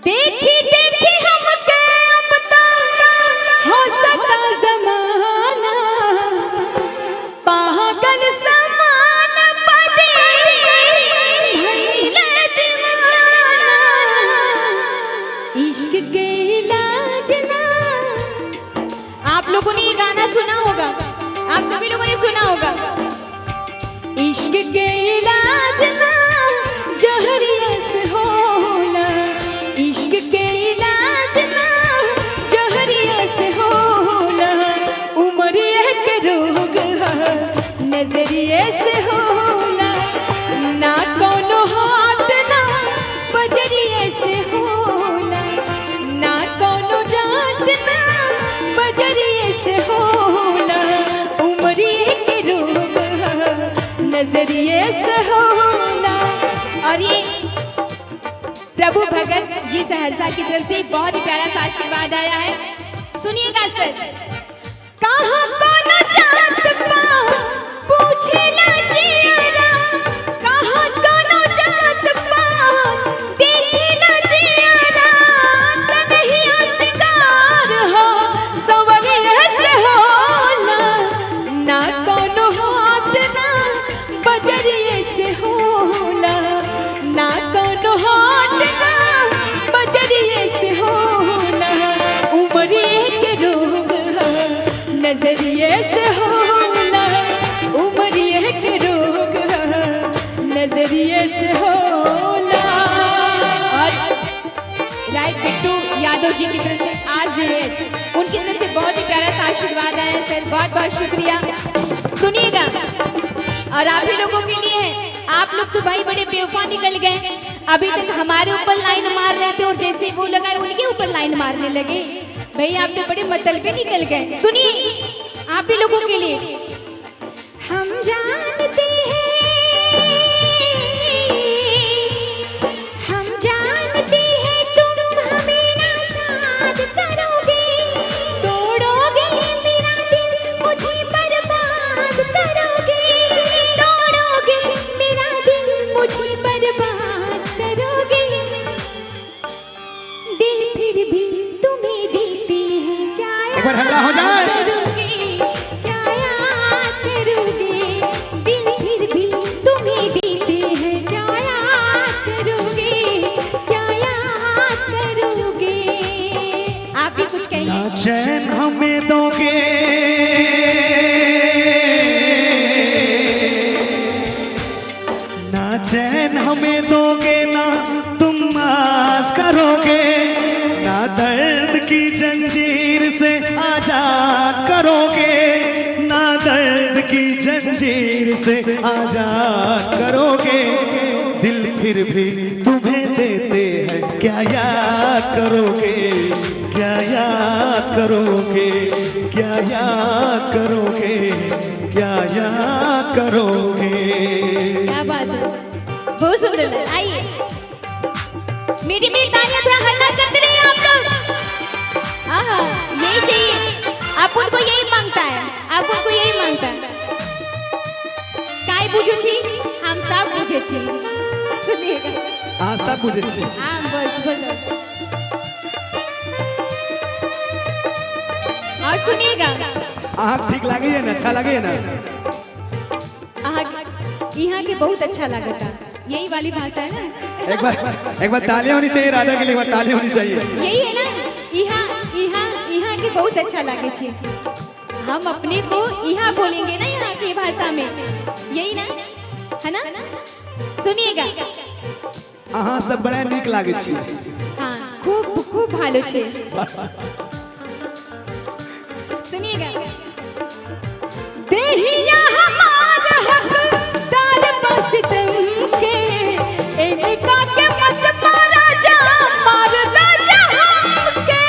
देखी देखी हमके अब तो हो सकता जमाना पागल समान पदे भइले दीवाना इश्क के इलाज ना। आप लोगों ने ये गाना सुना होगा, आप सभी लोगों ने सुना होगा। इश्क के इलाज ना जहरिया से होला, इश्क के इलाज ना जहरिया से होला। उमरिया के रोग नजरिए से होला, ना कोनो हाथ ना बजरिए से होला, ना कोनो डांट ना बजरिए से होला। उमरिया के रोग नजरिए से होला। और ये प्रभु भगत जी सहरसा की तरफ से बहुत ही प्यारा सा आशीर्वाद आया है, सुनिएगा सर। कहाँ कौन जात पा पूछे ना जियारा, कहाँ कौन जात पा देखे ना जियारा। तनहिया सिंगार हो सवरिया से होला, ना कोनो हाथ ना बजरिए से होला, ना कोनो हाथ ना बजरिए से होला। उमरिए के रोग नजरिए से होला, उमरिए के रोग नजरिए से होला। और राइट बिट्टू यादव जी की तरफ से RJ उनकी तरफ से बहुत ही प्यारा सा आशीर्वाद आया है सर, बहुत बहुत शुक्रिया। सुनिएगा और आप ही लोगों के लिए है। आप लोग तो भाई बड़े बेवफा निकल गए, अभी तक हमारे ऊपर लाइन मार रहे थे और जैसे वो लगाए उनके ऊपर लाइन मारने लगे। भाई आप तो बड़े मतलबी निकल गए। सुनिए आप ही लोगों के लिए। हम जानते हैं, हम जानते हैं तुम हमें नासाज करोगे, तोड़ोगे मेरा दिल मुझे बर्बाद करोगे, तोड़ोगे मेरा दिल मुझे बर्बाद करोगे। दिल फिर भी तुम्हें देते हैं, क्या एक बार हल्ला हो जाए। करोगे, क्या याद करोगे। दिल फिर भी तुम्हें देते हैं, क्या याद करोगे, क्या याद करोगे। आप भी कुछ कहिए। ना चैन हमें दोगे, ना चैन हमें दोगे, ना तुम आस करोगे, ना दर्द की जंजीर से आजाद करोगे, ना दर्द की जंजीर से आजाद करोगे। दिल फिर भी तुम्हें देते हैं, क्या याद करोगे, क्या याद करोगे, क्या याद करोगे, क्या याद करोगे। क्या बात है, बहुत सुंदर लगा। आइए मेरी तालियां थोड़ा हल्ला करते रहिए आप लोग। हाँ यही चाहिए, आप उनको यही मांगता है, आप उनको यही मांगता है। काय बुझू छी, हम सब बुझे छी। सुनिएगा हाँ सब बुझे छी। हाँ बस बोलो। और सुनिएगा ठीक लगे है ना, अच्छा लगे है ना। यहाँ के बहुत अच्छा लगा था, यही वाली भाषा है ना। एक बार तालियां होनी चाहिए राधा के लिए, एक बार तालियां होनी चाहिए। यही है ना, यहाँ के बहुत अच्छा लगे छे। हम अपने को यहाँ बोलेंगे ना, यहाँ की भाषा में, यही ना, है ना। सुनिएगा हाँ सब बड़ा नीक लागे छी। हाँ खूब खूब भालो छे। सुनिएगा देहिया हमार हकदार बस तुमके, इनका के मत मारा जा, मार दा जा हमके।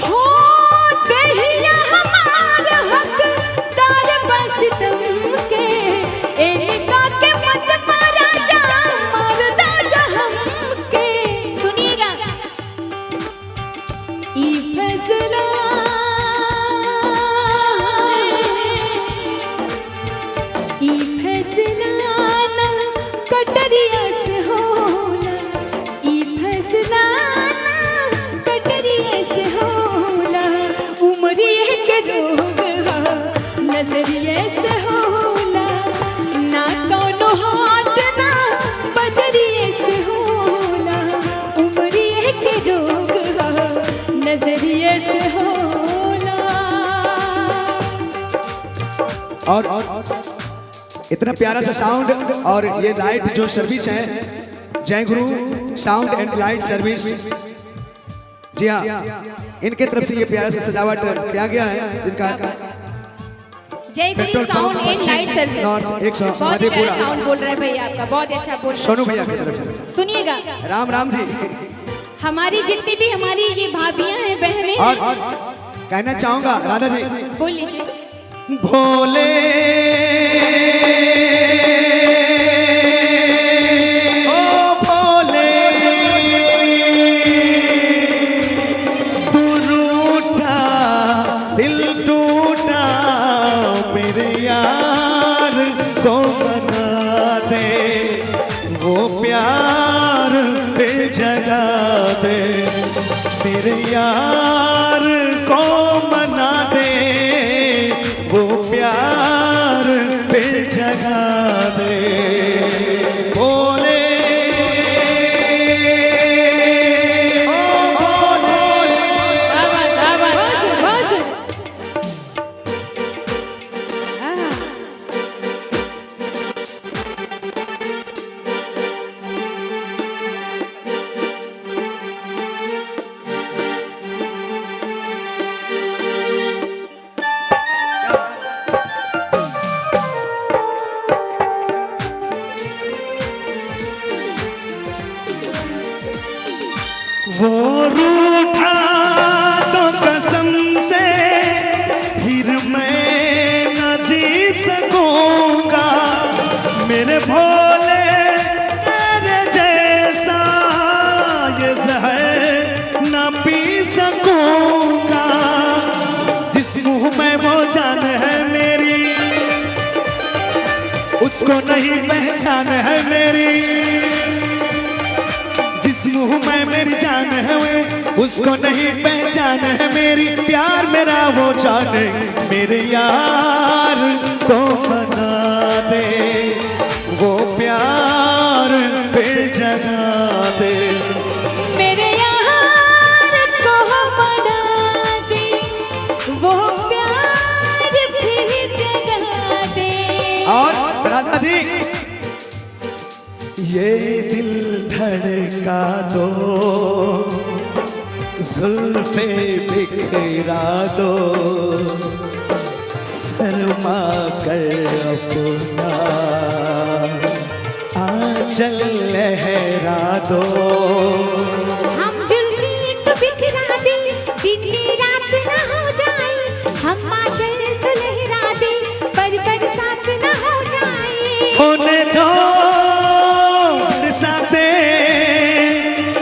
हो देहिया हमार हकदार बस तुमके, इनका के मत मारा जा, मार दा इतना प्यारा सा साउंड और ये लाइट जो सर्विस है, जय गुरु साउंड एंड लाइट सर्विस, जी हाँ, इनके तरफ से ये प्यारा सा सजावट किया गया है, जिनका जय गुरु साउंड एंड लाइट सर्विस। बहुत ही प्यारा साउंड बोल रहे हैं भैया आपका, बहुत ही अच्छा बोल रहे हैं। सोनू भैया की तरफ से सुनिएगा। राम राम जी। हमारी जितनी भी हमारी ये भाभियां हैं, बहनें और हैं, कहना चाहूंगा राधा जी, बोल लीजिए। भोले ओ भोले तू रूठा दिल टूटा मेरे यार को मना दे, वो प्यार पे जगा दे, मेरे यार को मना दे, वो प्यार पे जगा दे। भोले ओ भोले वो रूठा तो कसम से फिर मैं न जी सकूंगा, मेरे भोले तेरे जैसा ये जहर न पी सकूंगा, जिस मुंह में वो जान है मेरी उसको नहीं पहचान है मेरी, मुंह में मेरी जान है उसको नहीं पहचान है मेरी, प्यार मेरा वो जाने, मेरे यार को मना दे, वो प्यार पे जगा दे, मेरे यार को मना दे, वो प्यार फिर जगा दे। और राधा जी ये दिल धड़का दो, जुल्फे बिखरा दो, शर्मा कर अपना आंचल लहरा दो, हम जुल्फी तो बिखरा दे, दिन रात ना हो जाए, हम आंचल तो लहरा दे, पर बरसात ना हो जाए, होने दो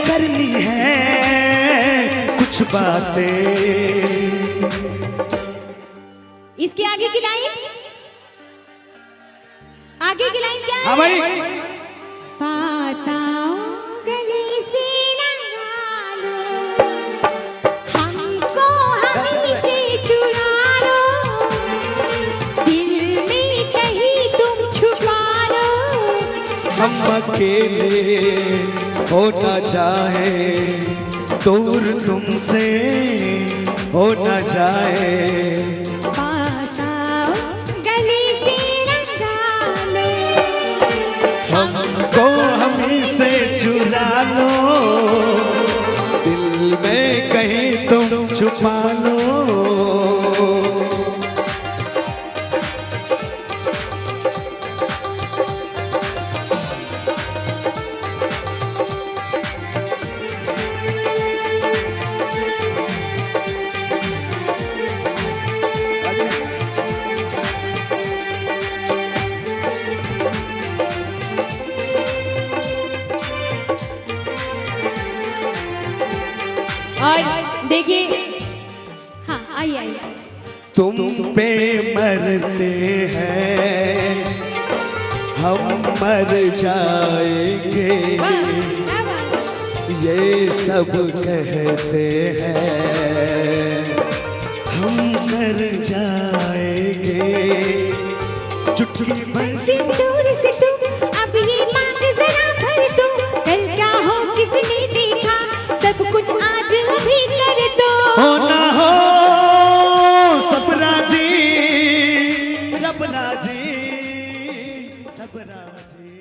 करनी है कुछ बातें। इसके आगे की लाइन, आगे की लाइन क्या है? हाँ भाई, पास आओ गले से लगा लो, हमको हमी से चुरा लो, दिल में कहीं तुम छुपा लो, हम अकेले हो न जाए, दूर तुमसे हो न जाए, पास आओ गले से लगा लो, हमको हमी से चुरा लो, दिल में कहीं तुम छुपा लो। और देखिए, हाँ आइए आइए, तुम पे मरते हैं हम मर जाएंगे, ये सब कहते हैं हम मर जाएंगे, चुटकी बंसी सिंदूर से तुम अब ये बात जरा भर दो, कल क्या हो किसने देखा, सब कुछ आज भी कर दो, हो ना हो सपना जी रबना जी, भरा मुझे